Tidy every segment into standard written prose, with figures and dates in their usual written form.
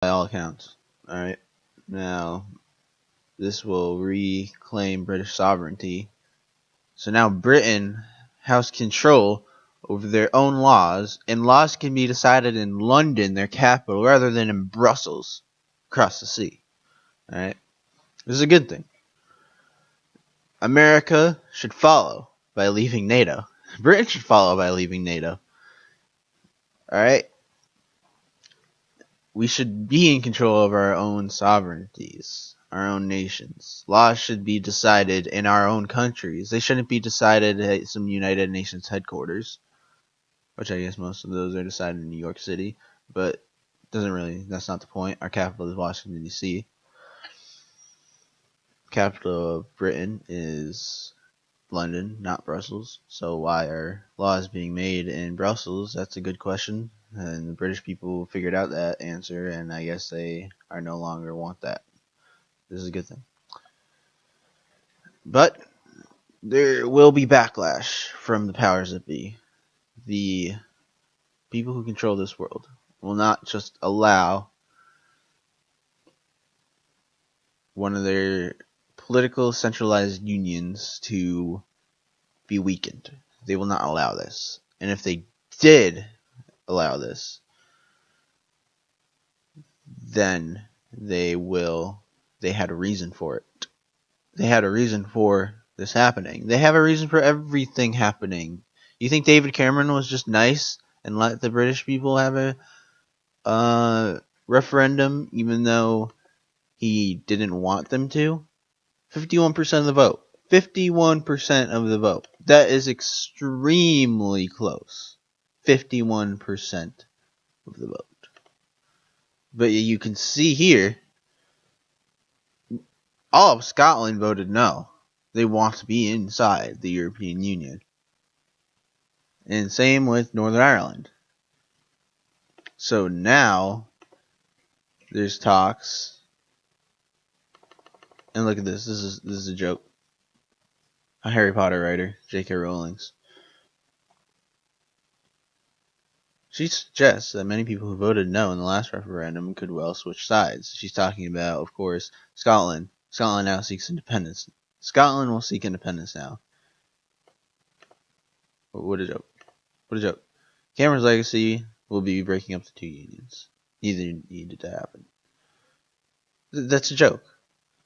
by all accounts. Alright, now this will reclaim British sovereignty. So now Britain has control over their own laws, and laws can be decided in London, their capital, rather than in Brussels, across the sea. Alright, this is a good thing. America should follow by leaving NATO. Britain should follow by leaving NATO. Alright? We should be in control of our own sovereignties, our own nations. Laws should be decided in our own countries. They shouldn't be decided at some United Nations headquarters, which I guess most of those are decided in New York City, but that's not the point. Our capital is Washington, D.C. Capital of Britain is London, not Brussels. So why are laws being made in Brussels? That's a good question. And the British people figured out that answer, and I guess they are no longer want that. This is a good thing. But there will be backlash from the powers that be. The people who control this world will not just allow one of their political centralized unions to be weakened. They will not allow this. And if they did allow this, then they had a reason for it. They had a reason for this happening. They have a reason for everything happening. You think David Cameron was just nice and let the British people have a referendum even though he didn't want them to? 51% of the vote. 51% of the vote. That is extremely close. 51% of the vote. But you can see here, all of Scotland voted no. They want to be inside the European Union. And same with Northern Ireland. So now, there's talks. And look at this. This is a joke. A Harry Potter writer, J.K. Rowling's. She suggests that many people who voted no in the last referendum could well switch sides. She's talking about, of course, Scotland. Scotland now seeks independence. Scotland will seek independence now. What a joke. What a joke. Cameron's legacy will be breaking up the two unions. Neither needed to happen. That's a joke.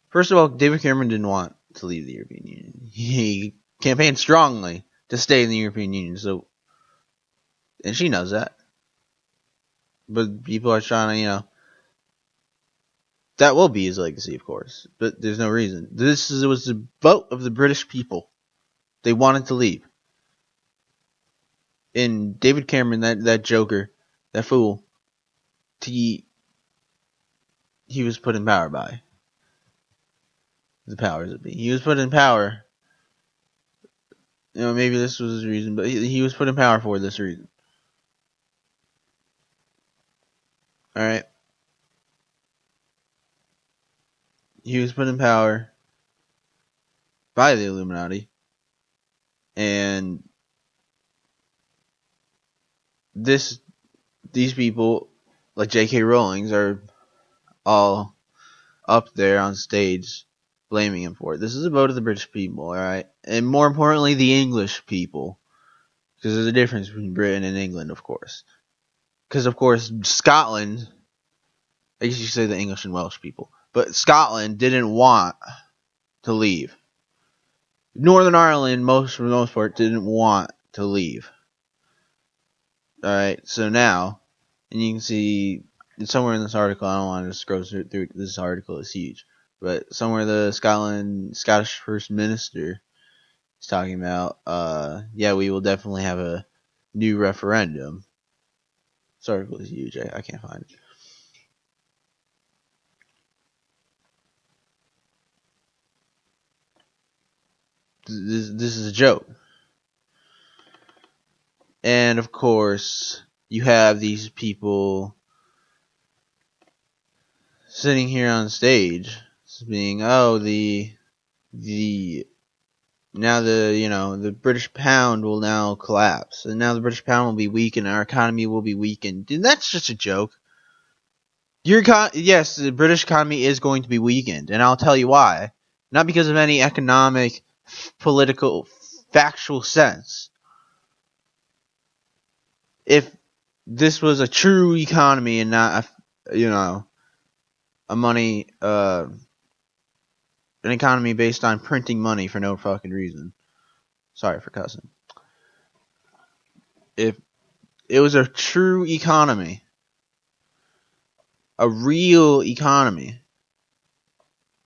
First of all, David Cameron didn't want to leave the European Union. He campaigned strongly to stay in the European Union, and she knows that. But people are trying to, that will be his legacy, of course. But there's no reason. It was the vote of the British people. They wanted to leave. And David Cameron, that joker, that fool, he was put in power by the powers that be. He was put in power. Maybe this was his reason, but he was put in power for this reason. Alright? He was put in power by the Illuminati. And these people, like J.K. Rowling's, are all up there on stage blaming him for it. This is a vote of the British people, alright? And more importantly, the English people. Because there's a difference between Britain and England, of course. Because, of course, Scotland, I guess you say the English and Welsh people, but Scotland didn't want to leave. Northern Ireland, for the most part, didn't want to leave. Alright, so now, and you can see, somewhere in this article, I don't want to scroll through, this article is huge, but somewhere the Scottish First Minister is talking about, we will definitely have a new referendum. This article is huge, I can't find it. This is a joke. And of course, you have these people sitting here on stage being, the British pound will now collapse, and now the British pound will be weakened, and our economy will be weakened. And that's just a joke. Yes, the British economy is going to be weakened, and I'll tell you why. Not because of any economic, political, factual sense. If this was a true economy and not a money, an economy based on printing money for no fucking reason. Sorry for cussing. If it was a true economy, a real economy,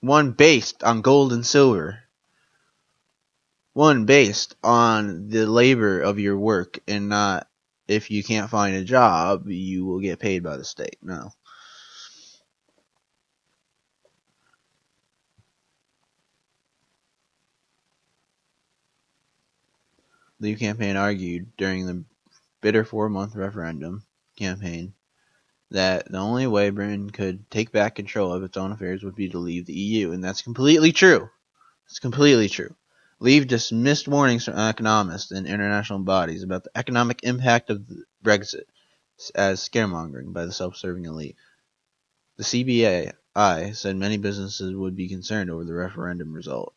one based on gold and silver, one based on the labor of your work and not if you can't find a job, you will get paid by the state. No. The Leave campaign argued during the bitter 4-month referendum campaign that the only way Britain could take back control of its own affairs would be to leave the EU, and that's completely true. It's completely true. Leave dismissed warnings from economists and international bodies about the economic impact of Brexit as scaremongering by the self-serving elite. The CBI said many businesses would be concerned over the referendum result.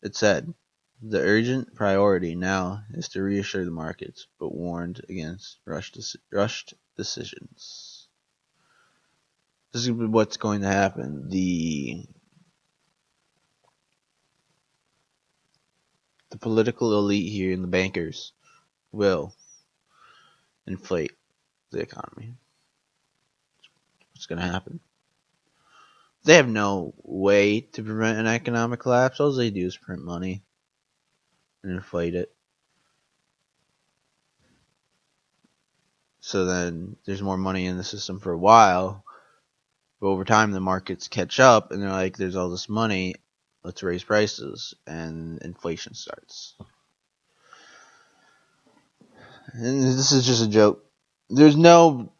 It said, the urgent priority now is to reassure the markets, but warned against rushed decisions. This is what's going to happen. The political elite here and the bankers will inflate the economy. What's going to happen? They have no way to prevent an economic collapse. All they do is print money and inflate it. So then there's more money in the system for a while. But over time the markets catch up and they're like, there's all this money, let's raise prices, and inflation starts. And this is just a joke. There's panicking,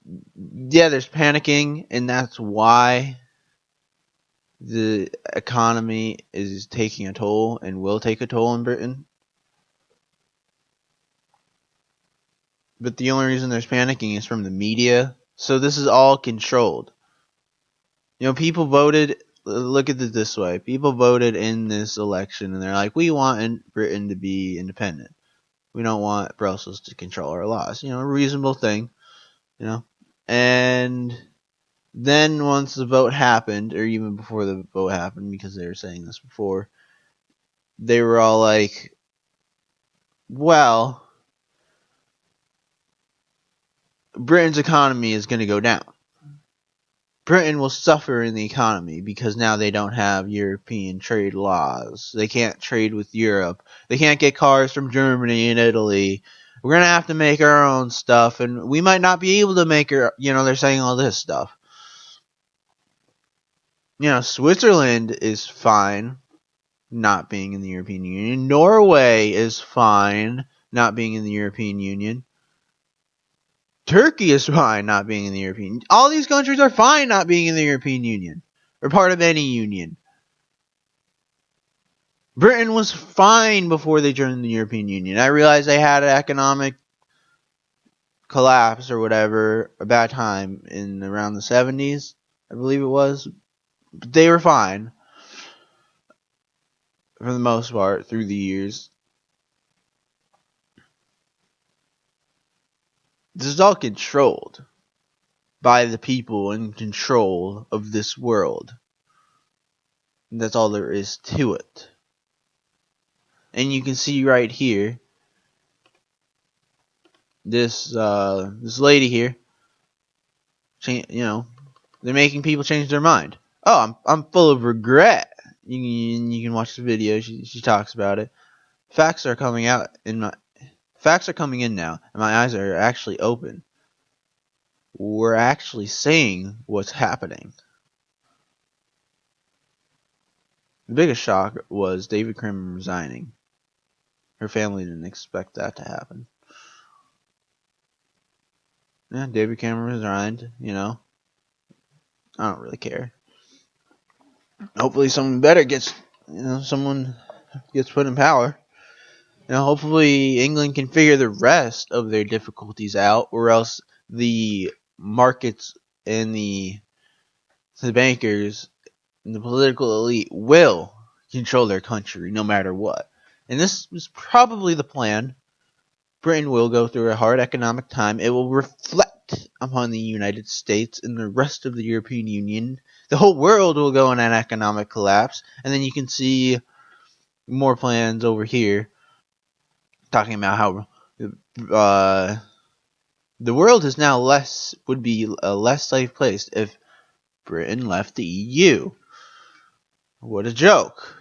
and that's why the economy is taking a toll and will take a toll in Britain. But the only reason there's panicking is from the media. So this is all controlled. People voted, look at it this way. People voted in this election and they're like, we want Britain to be independent. We don't want Brussels to control our laws. A reasonable thing. And then once the vote happened, or even before the vote happened, because they were saying this before, they were all like, well, Britain's economy is going to go down. Britain will suffer in the economy because now they don't have European trade laws. They can't trade with Europe. They can't get cars from Germany and Italy. We're going to have to make our own stuff, and we might not be able to make our, they're saying all this stuff. Switzerland is fine not being in the European Union. Norway is fine not being in the European Union. Turkey is fine not being in the European Union. All these countries are fine not being in the European Union. Or part of any union. Britain was fine before they joined the European Union. I realized they had an economic collapse or whatever, a bad time in around the 70s, I believe it was. But they were fine. For the most part, through the years. This is all controlled by the people in control of this world. And that's all there is to it. And you can see right here, this lady here, they're making people change their mind. Oh, I'm full of regret. You can watch the video. She talks about it. Facts are coming in now, and my eyes are actually open. We're actually seeing what's happening. The biggest shock was David Cameron resigning. Her family didn't expect that to happen. Yeah, David Cameron resigned, I don't really care. Hopefully someone better someone gets put in power. Hopefully England can figure the rest of their difficulties out, or else the markets and the the bankers and the political elite will control their country no matter what. And this is probably the plan. Britain will go through a hard economic time. It will reflect upon the United States and the rest of the European Union. The whole world will go in an economic collapse. And then you can see more plans over here talking about how the world is now would be a less safe place if Britain left the EU. What a joke.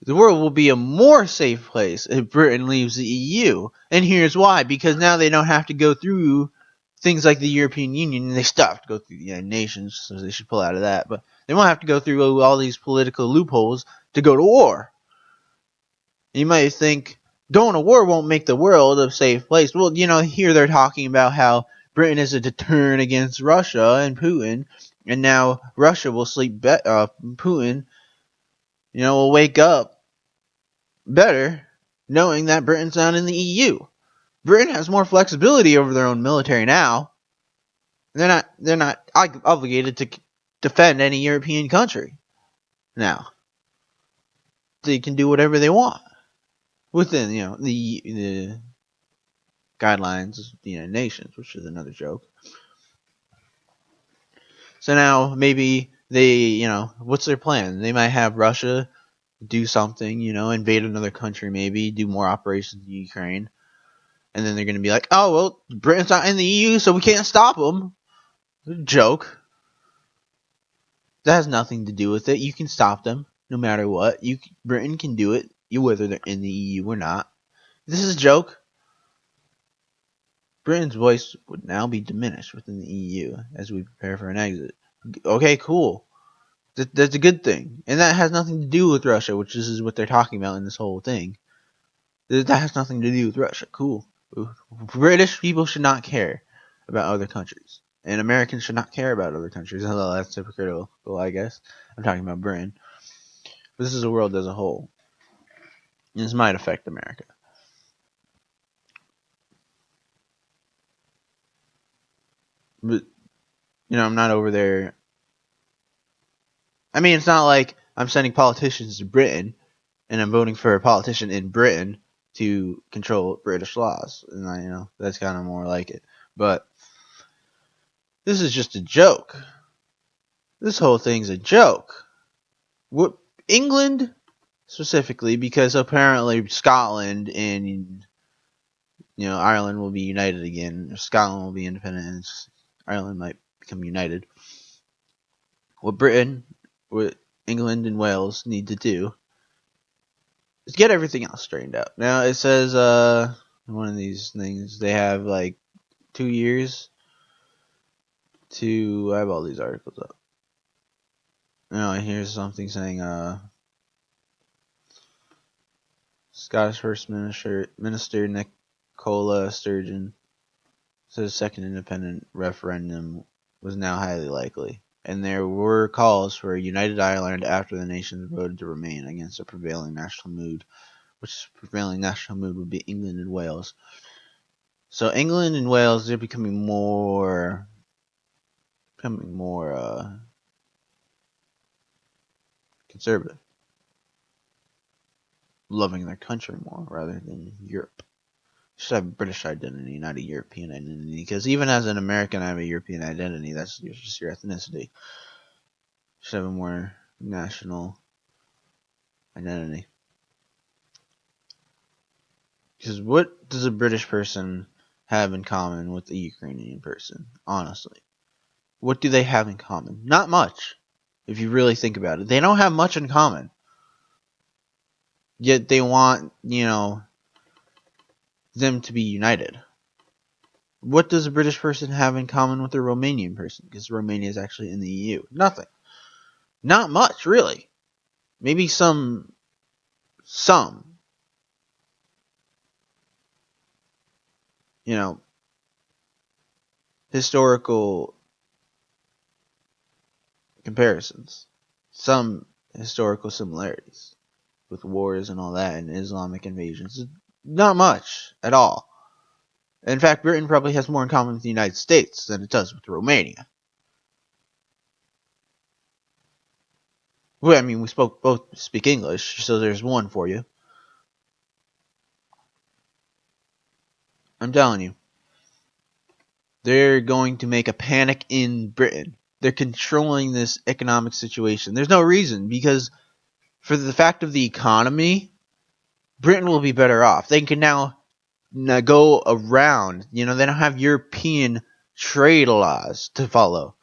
The world will be a more safe place if Britain leaves the EU. And here's why. Because now they don't have to go through things like the European Union. And they still have to go through the United Nations, so they should pull out of that. But they won't have to go through all these political loopholes to go to war. You might think going to war won't make the world a safe place. Well, here they're talking about how Britain is a deterrent against Russia and Putin. And now Russia will sleep Putin, will wake up better knowing that Britain's not in the EU. Britain has more flexibility over their own military now. They're not obligated to defend any European country now. They can do whatever they want within, the guidelines of the United Nations, which is another joke. So now maybe they, what's their plan? They might have Russia do something, invade another country, maybe do more operations in Ukraine, and then they're going to be like, oh, well, Britain's not in the EU, so we can't stop them. Joke. That has nothing to do with it. You can stop them no matter what. Britain can do it, whether they're in the EU or not. This is a joke. Britain's voice would now be diminished within the EU as we prepare for an exit. Okay, cool. That's a good thing. And that has nothing to do with Russia, which is what they're talking about in this whole thing. That has nothing to do with Russia. Cool. British people should not care about other countries. And Americans should not care about other countries. Although that's hypocritical, I guess. I'm talking about Britain. But this is the world as a whole. And this might affect America. But, I'm not over there. I mean, it's not like I'm sending politicians to Britain and I'm voting for a politician in Britain to control British laws. And that's kind of more like it. But this is just a joke. This whole thing's a joke. England, specifically, because apparently Scotland and, Ireland will be united again. Scotland will be independent and Ireland might become united. What England and Wales need to do is get everything else straightened out. Now, it says, one of these things, they have, 2 years to, I have all these articles up. Here's something saying, Scottish First Minister Nicola Sturgeon says second independent referendum was now highly likely. And there were calls for a united Ireland after the nations voted to remain against a prevailing national mood, which prevailing national mood would be England and Wales. So England and Wales, they're becoming more conservative, loving their country more rather than Europe. You should have a British identity, not a European identity. Because even as an American, I have a European identity. That's just your ethnicity. You should have a more national identity. Because what does a British person have in common with a Ukrainian person? Honestly. What do they have in common? Not much. If you really think about it. They don't have much in common. Yet they want, them to be united. What does a British person have in common with a Romanian person? Because Romania is actually in the EU. Nothing. Not much, really. Maybe some historical comparisons. Some historical similarities with wars and all that and Islamic invasions. Not much at all. In fact, Britain probably has more in common with the United States than it does with Romania. Well, I mean, we both speak English, so there's one for you. I'm telling you. They're going to make a panic in Britain. They're controlling this economic situation. There's no reason, because for the fact of the economy, Britain will be better off. They can now go around. They don't have European trade laws to follow.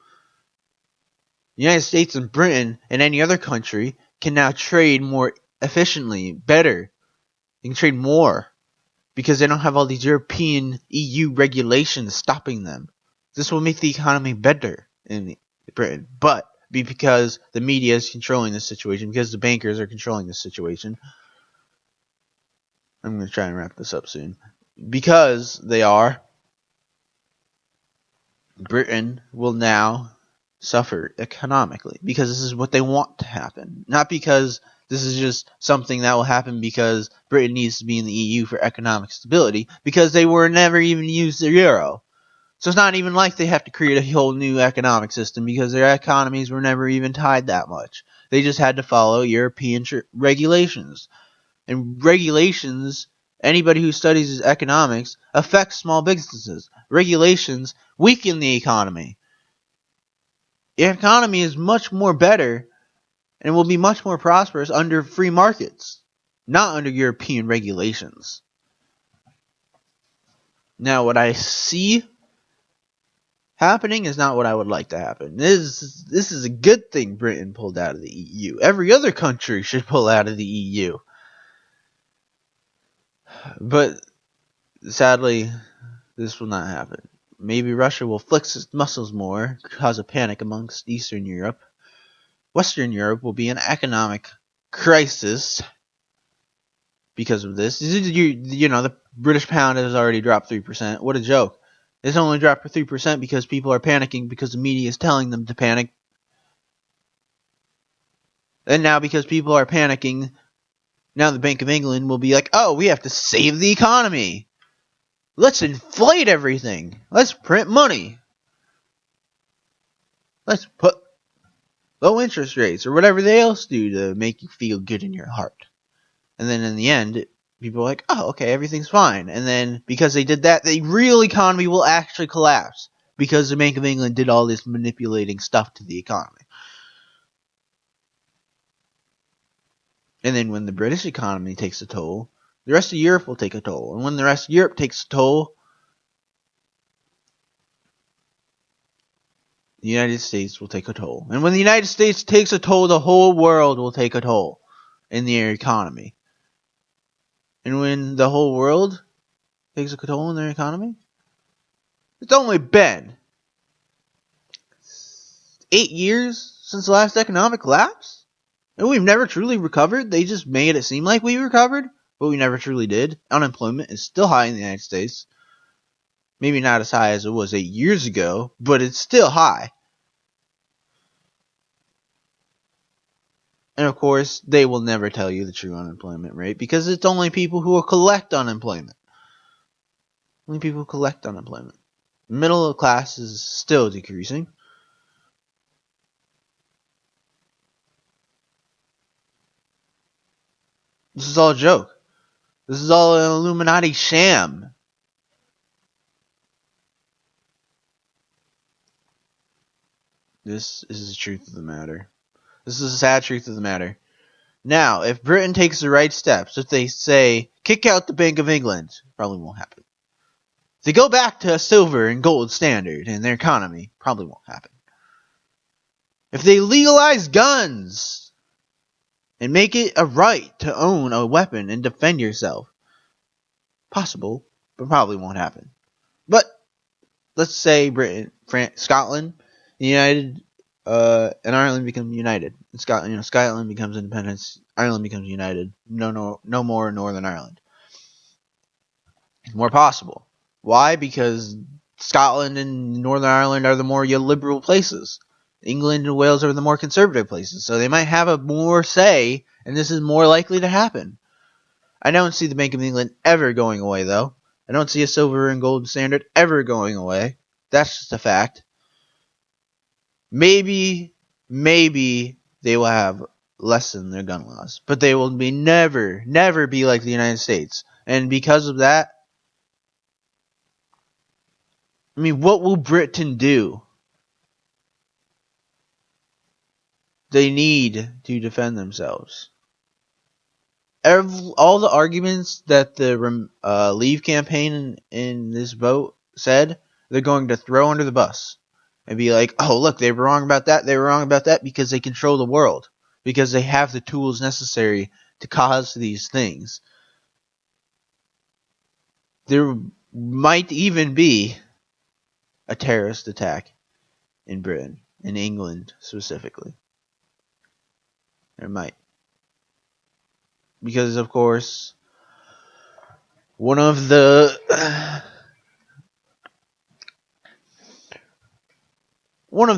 The United States and Britain and any other country can now trade more efficiently, better. They can trade more because they don't have all these European EU regulations stopping them. This will make the economy better in Britain, but because the media is controlling this situation, because the bankers are controlling this situation. I'm going to try and wrap this up soon. Because they are, Britain will now suffer economically, because this is what they want to happen. Not because this is just something that will happen because Britain needs to be in the EU for economic stability, because they were never even used the euro. So it's not even like they have to create a whole new economic system, because their economies were never even tied that much. They just had to follow European regulations. And regulations, anybody who studies economics, affects small businesses. Regulations weaken the economy. The economy is much more better and will be much more prosperous under free markets, not under European regulations. Now, what I see happening is not what I would like to happen. This is a good thing Britain pulled out of the EU. Every other country should pull out of the EU. But sadly, this will not happen. Maybe Russia will flex its muscles more, cause a panic amongst Eastern Europe. Western Europe will be in economic crisis because of this. The British pound has already dropped 3%. What a joke. It's only dropped for 3% because people are panicking because the media is telling them to panic. And now because people are panicking, now the Bank of England will be like, oh, we have to save the economy. Let's inflate everything. Let's print money. Let's put low interest rates or whatever they else do to make you feel good in your heart. And then in the end, people are like, oh, okay, everything's fine. And then because they did that, the real economy will actually collapse because the Bank of England did all this manipulating stuff to the economy. And then when the British economy takes a toll, the rest of Europe will take a toll. And when the rest of Europe takes a toll, the United States will take a toll. And when the United States takes a toll, the whole world will take a toll in their economy. And when the whole world takes a toll in their economy, it's only been 8 years since the last economic collapse. And we've never truly recovered. They just made it seem like we recovered, but we never truly did. Unemployment is still high in the United States. Maybe not as high as it was 8 years ago, but it's still high. And of course, they will never tell you the true unemployment rate because it's only people who will collect unemployment. Only people who collect unemployment. Middle class is still decreasing. This is all a joke. This is all an Illuminati sham. This is the truth of the matter. This is the sad truth of the matter. Now, if Britain takes the right steps, if they say, kick out the Bank of England, probably won't happen. If they go back to a silver and gold standard in their economy, probably won't happen. If they legalize guns and make it a right to own a weapon and defend yourself, possible, but probably won't happen. But let's say Britain, France, Scotland, United, and Ireland become united. And Scotland becomes independent. Ireland becomes united. No more Northern Ireland. It's more possible. Why? Because Scotland and Northern Ireland are the more liberal places. England and Wales are the more conservative places. So they might have a more say, and this is more likely to happen. I don't see the Bank of England ever going away, though. I don't see a silver and gold standard ever going away. That's just a fact. Maybe they will have lessen their gun laws, but they will be never be like the United States. And because of that, I mean, what will Britain do? They need to defend themselves. All the arguments that the Leave campaign in this vote said, they're going to throw under the bus and be like, oh, look, they were wrong about that. They were wrong about that because they control the world, because they have the tools necessary to cause these things. There might even be a terrorist attack in Britain, in England specifically. There might. Because, of course, one of the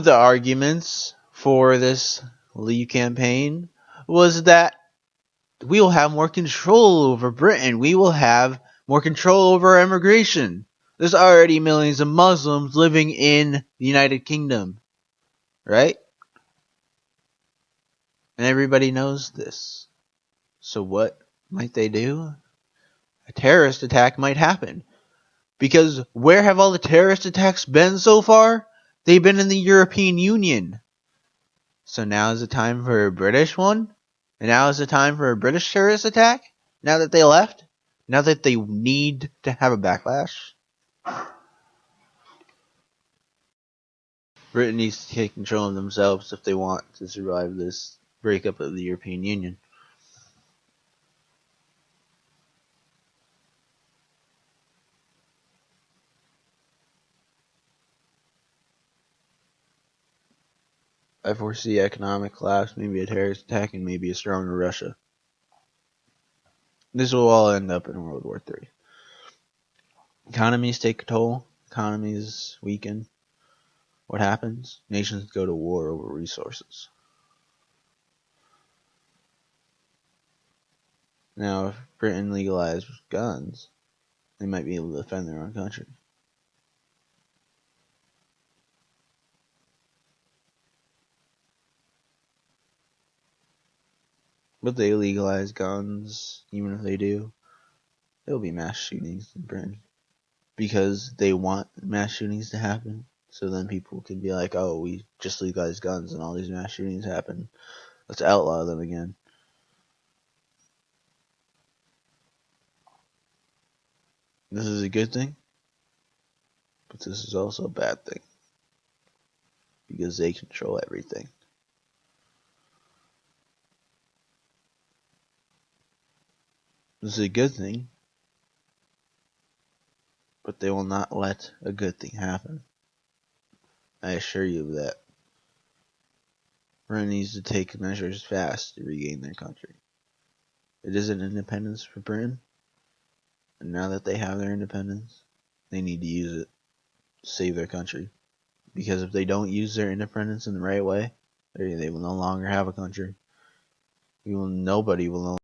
arguments for this Leave campaign was that we will have more control over Britain. We will have more control over our immigration. There's already millions of Muslims living in the United Kingdom, right? And everybody knows this. So what might they do? A terrorist attack might happen. Because where have all the terrorist attacks been so far? They've been in the European Union. So now is the time for a British one? And now is the time for a British terrorist attack? Now that they left? Now that they need to have a backlash? Britain needs to take control of themselves if they want to survive this breakup of the European Union. I foresee economic collapse, maybe a terrorist attack, and maybe a stronger Russia. This will all end up in World War III. Economies take a toll. Economies weaken. What happens? Nations go to war over resources. Now, if Britain legalized guns, they might be able to defend their own country. But they legalize guns, even if they do, there'll be mass shootings in Britain. Because they want mass shootings to happen. So then people can be like, oh, we just legalized guns and all these mass shootings happen. Let's outlaw them again. This is a good thing. But this is also a bad thing. Because they control everything. This is a good thing, but they will not let a good thing happen. I assure you of that. Britain needs to take measures fast to regain their country. It is an independence for Britain, and now that they have their independence, they need to use it to save their country. Because if they don't use their independence in the right way, they will no longer have a country. Nobody will